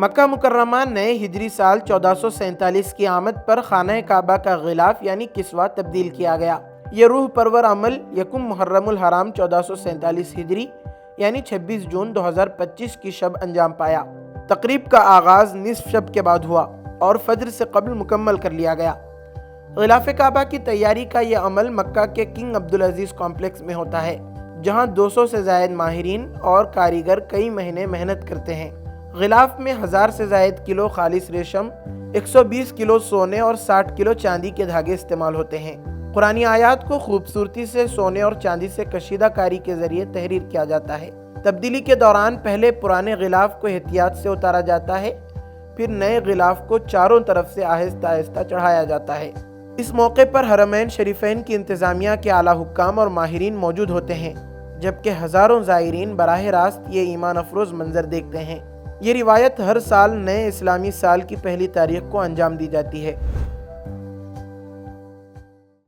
مکہ مکرمہ نئے ہجری سال 1447 کی آمد پر خانہ کعبہ کا غلاف یعنی کسوہ تبدیل کیا گیا۔ یہ روح پرور عمل یکم محرم الحرام 1447 ہجری یعنی 26 جون 2025 کی شب انجام پایا۔ تقریب کا آغاز نصف شب کے بعد ہوا اور فجر سے قبل مکمل کر لیا گیا۔ غلاف کعبہ کی تیاری کا یہ عمل مکہ کے کنگ عبدالعزیز کمپلیکس میں ہوتا ہے، جہاں 200 سے زائد ماہرین اور کاریگر کئی مہینے محنت کرتے ہیں۔ غلاف میں 1000 سے زائد کلو خالص ریشم، 120 کلو سونے اور 60 کلو چاندی کے دھاگے استعمال ہوتے ہیں۔ قرآنی آیات کو خوبصورتی سے سونے اور چاندی سے کشیدہ کاری کے ذریعے تحریر کیا جاتا ہے۔ تبدیلی کے دوران پہلے پرانے غلاف کو احتیاط سے اتارا جاتا ہے، پھر نئے غلاف کو چاروں طرف سے آہستہ آہستہ چڑھایا جاتا ہے۔ اس موقع پر حرمین شریفین کی انتظامیہ کے اعلیٰ حکام اور ماہرین موجود ہوتے ہیں، جبکہ ہزاروں زائرین براہ راست یہ ایمان افروز منظر دیکھتے ہیں۔ یہ روایت ہر سال نئے اسلامی سال کی پہلی تاریخ کو انجام دی جاتی ہے۔